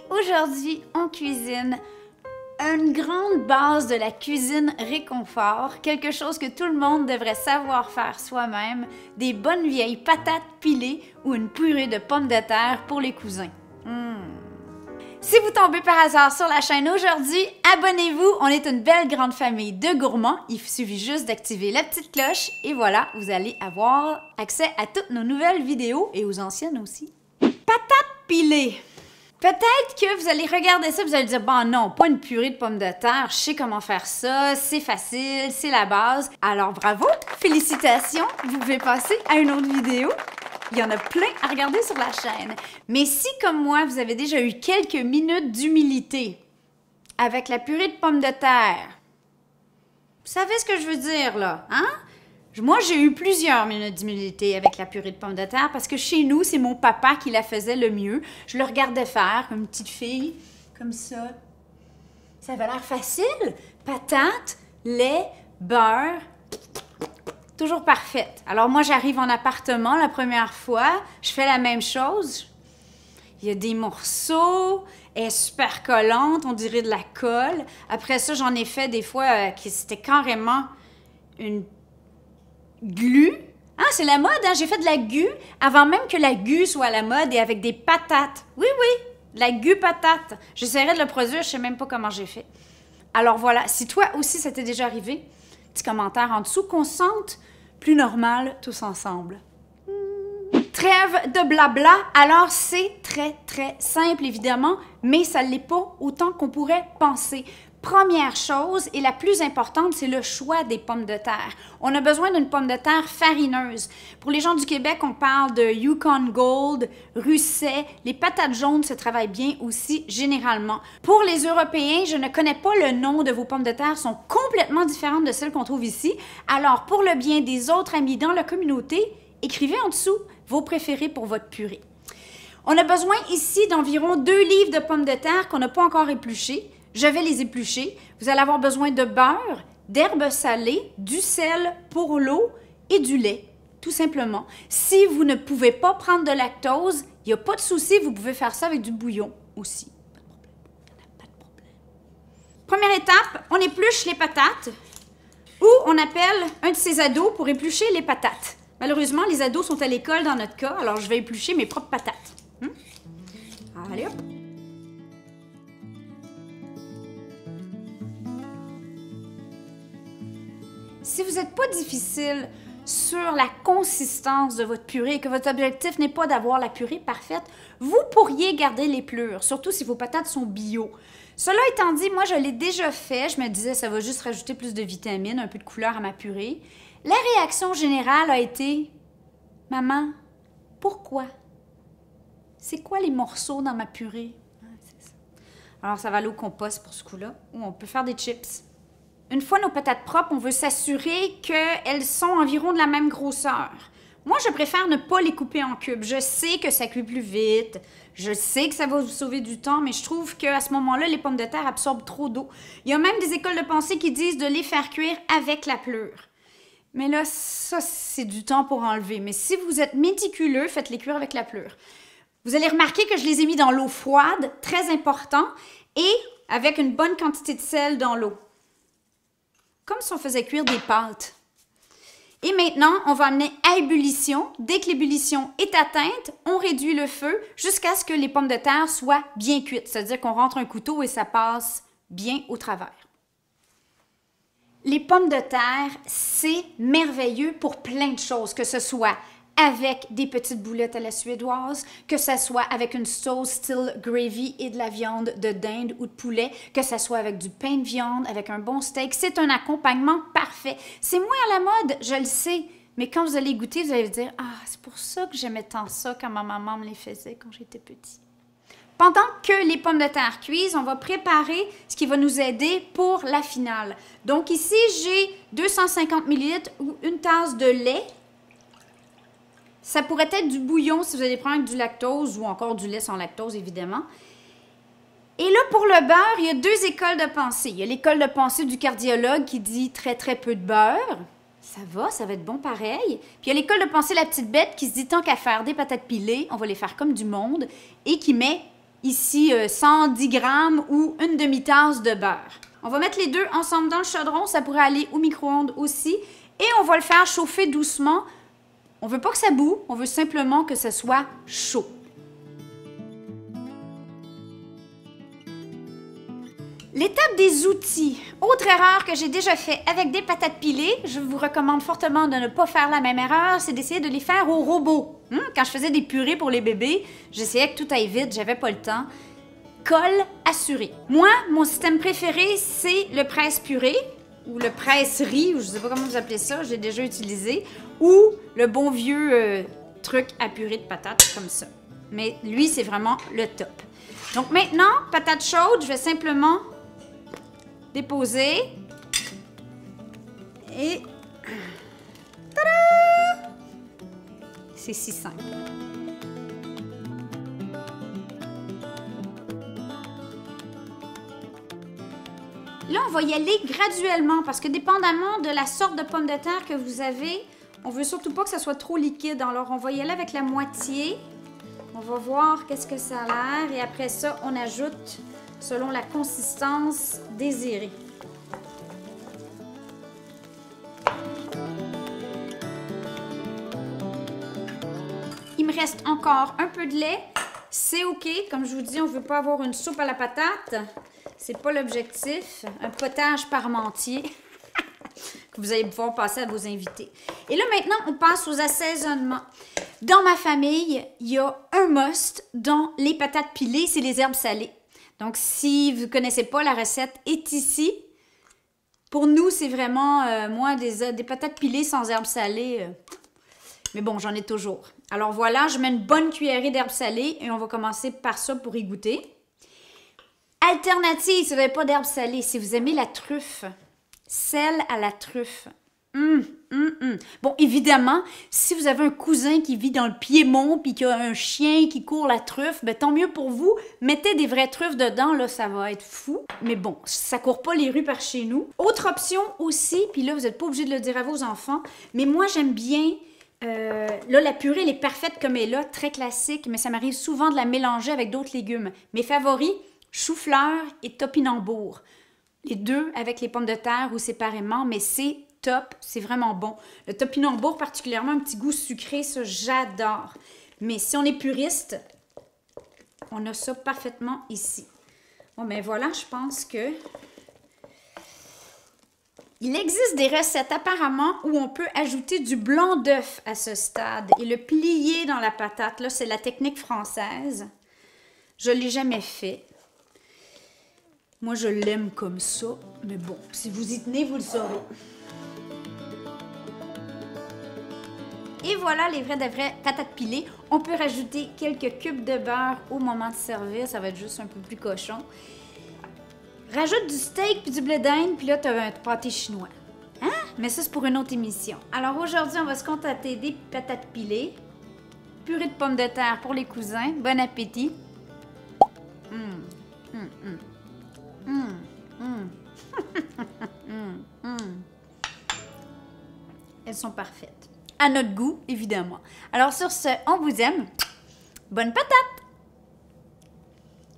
Aujourd'hui, on cuisine une grande base de la cuisine réconfort, quelque chose que tout le monde devrait savoir faire soi-même, des bonnes vieilles patates pilées ou une purée de pommes de terre pour les cousins. Si vous tombez par hasard sur la chaîne aujourd'hui, abonnez-vous, on est une belle grande famille de gourmands, il suffit juste d'activer la petite cloche et voilà, vous allez avoir accès à toutes nos nouvelles vidéos et aux anciennes aussi. Patates pilées. Peut-être que vous allez regarder ça et vous allez dire « Bon non, pas une purée de pommes de terre, je sais comment faire ça, c'est facile, c'est la base. » Alors bravo, félicitations, vous pouvez passer à une autre vidéo. Il y en a plein à regarder sur la chaîne. Mais si, comme moi, vous avez déjà eu quelques minutes d'humilité avec la purée de pommes de terre, vous savez ce que je veux dire là, hein? Moi, j'ai eu plusieurs minutes d'humilité avec la purée de pommes de terre parce que chez nous, c'est mon papa qui la faisait le mieux. Je le regardais faire comme une petite fille, comme ça. Ça avait l'air facile. Patates, lait, beurre, toujours parfaite. Alors moi, j'arrive en appartement la première fois, je fais la même chose. Il y a des morceaux, elle est super collante, on dirait de la colle. Après ça, j'en ai fait des fois qui c'était carrément une glu. Ah, c'est la mode, hein? J'ai fait de la glu avant même que la glu soit à la mode et avec des patates. Oui, oui, la glu patate. J'essaierai de le produire, je sais même pas comment j'ai fait. Alors voilà, si toi aussi ça t'est déjà arrivé, petit commentaire en dessous qu'on se sente plus normal tous ensemble. Trêve de blabla, alors c'est très simple évidemment, mais ça ne l'est pas autant qu'on pourrait penser. Première chose, et la plus importante, c'est le choix des pommes de terre. On a besoin d'une pomme de terre farineuse. Pour les gens du Québec, on parle de Yukon Gold, Russet. Les patates jaunes se travaillent bien aussi généralement. Pour les Européens, je ne connais pas le nom de vos pommes de terre, sont complètement différentes de celles qu'on trouve ici. Alors, pour le bien des autres amis dans la communauté, écrivez en dessous vos préférés pour votre purée. On a besoin ici d'environ 2 livres de pommes de terre qu'on n'a pas encore épluchées. Je vais les éplucher. Vous allez avoir besoin de beurre, d'herbes salées, du sel pour l'eau et du lait, tout simplement. Si vous ne pouvez pas prendre de lactose, il n'y a pas de souci, vous pouvez faire ça avec du bouillon aussi. Pas de problème. Première étape, on épluche les patates ou on appelle un de ses ados pour éplucher les patates. Malheureusement, les ados sont à l'école dans notre cas, alors je vais éplucher mes propres patates. Allez hop! Si vous n'êtes pas difficile sur la consistance de votre purée et que votre objectif n'est pas d'avoir la purée parfaite, vous pourriez garder l'éplure, surtout si vos patates sont bio. Cela étant dit, moi je l'ai déjà fait, je me disais ça va juste rajouter plus de vitamines, un peu de couleur à ma purée. La réaction générale a été « Maman, pourquoi? C'est quoi les morceaux dans ma purée? » C'est ça. Alors ça va aller au compost pour ce coup-là, ou on peut faire des chips. Une fois nos patates propres, on veut s'assurer qu'elles sont environ de la même grosseur. Moi, je préfère ne pas les couper en cubes. Je sais que ça cuit plus vite, je sais que ça va vous sauver du temps, mais je trouve qu'à ce moment-là, les pommes de terre absorbent trop d'eau. Il y a même des écoles de pensée qui disent de les faire cuire avec la pleure. Mais là, ça, c'est du temps pour enlever. Mais si vous êtes méticuleux, faites-les cuire avec la pleure. Vous allez remarquer que je les ai mis dans l'eau froide, très important, et avec une bonne quantité de sel dans l'eau. Comme si on faisait cuire des pâtes. Et maintenant, on va amener à ébullition. Dès que l'ébullition est atteinte, on réduit le feu jusqu'à ce que les pommes de terre soient bien cuites. C'est-à-dire qu'on rentre un couteau et ça passe bien au travers. Les pommes de terre, c'est merveilleux pour plein de choses, que ce soit avec des petites boulettes à la suédoise, que ce soit avec une sauce style gravy et de la viande de dinde ou de poulet, que ce soit avec du pain de viande, avec un bon steak. C'est un accompagnement parfait. C'est moins à la mode, je le sais, mais quand vous allez goûter, vous allez vous dire « Ah, c'est pour ça que j'aimais tant ça quand ma maman me les faisait quand j'étais petit. » Pendant que les pommes de terre cuisent, on va préparer ce qui va nous aider pour la finale. Donc ici, j'ai 250 ml ou une tasse de lait. Ça pourrait être du bouillon si vous avez des problèmes avec du lactose ou encore du lait sans lactose, évidemment. Et là, pour le beurre, il y a 2 écoles de pensée. Il y a l'école de pensée du cardiologue qui dit très peu de beurre. Ça va être bon pareil. Puis il y a l'école de pensée la petite bête qui se dit tant qu'à faire des patates pilées, on va les faire comme du monde et qui met ici 110 grammes ou une demi-tasse de beurre. On va mettre les deux ensemble dans le chaudron, ça pourrait aller au micro-ondes aussi. Et on va le faire chauffer doucement. On veut pas que ça boue, on veut simplement que ce soit chaud. L'étape des outils. Autre erreur que j'ai déjà fait avec des patates pilées, je vous recommande fortement de ne pas faire la même erreur, c'est d'essayer de les faire au robot. Quand je faisais des purées pour les bébés, j'essayais que tout aille vite, j'avais pas le temps. Colle assuré. Moi, mon système préféré, c'est le presse-purée, ou le presse-riz, ou je sais pas comment vous appelez ça, j'ai déjà utilisé, ou le bon vieux truc à purée de patates, comme ça. Mais lui, c'est vraiment le top. Donc maintenant, patate chaude, je vais simplement déposer et tada! C'est si simple. Là, on va y aller graduellement parce que dépendamment de la sorte de pomme de terre que vous avez, on veut surtout pas que ça soit trop liquide. Alors, on va y aller avec la moitié. On va voir qu'est-ce que ça a l'air et après ça, on ajoute selon la consistance désirée. Il me reste encore un peu de lait. C'est OK. Comme je vous dis, on ne veut pas avoir une soupe à la patate. C'est pas l'objectif. Un potage parmentier que vous allez pouvoir passer à vos invités. Et là, maintenant, on passe aux assaisonnements. Dans ma famille, il y a un must dans les patates pilées, c'est les herbes salées. Donc, si vous ne connaissez pas, la recette est ici. Pour nous, c'est vraiment, moi, des patates pilées sans herbes salées. Mais bon, j'en ai toujours. Alors voilà, je mets une bonne cuillerée d'herbes salées et on va commencer par ça pour y goûter. Alternative, si vous n'avez pas d'herbes salées, si vous aimez la truffe, sel à la truffe. Bon, évidemment, si vous avez un cousin qui vit dans le Piémont puis qui a un chien qui court la truffe, ben tant mieux pour vous. Mettez des vraies truffes dedans, là, ça va être fou. Mais bon, ça court pas les rues par chez nous. Autre option aussi, puis là, vous n'êtes pas obligé de le dire à vos enfants, mais moi, j'aime bien... là, la purée, elle est parfaite comme elle est là, très classique, mais ça m'arrive souvent de la mélanger avec d'autres légumes. Mes favoris, chou-fleur et topinambour. Les deux avec les pommes de terre ou séparément, mais c'est top, c'est vraiment bon. Le topinambour, particulièrement, un petit goût sucré, ça, j'adore. Mais si on est puriste, on a ça parfaitement ici. Bon, ben voilà, je pense que... Il existe des recettes apparemment où on peut ajouter du blanc d'œuf à ce stade et le plier dans la patate. Là, c'est la technique française. Je ne l'ai jamais fait. Moi, je l'aime comme ça. Mais bon, si vous y tenez, vous le saurez. Et voilà les vraies de vraies patates pilées. On peut rajouter quelques cubes de beurre au moment de servir. Ça va être juste un peu plus cochon. Rajoute du steak puis du blé d'Inde, puis là, tu as un pâté chinois. Hein? Mais ça, c'est pour une autre émission. Alors aujourd'hui, on va se contenter des patates pilées, purée de pommes de terre pour les cousins. Bon appétit! Elles sont parfaites. À notre goût, évidemment. Alors sur ce, on vous aime. Bonne patate!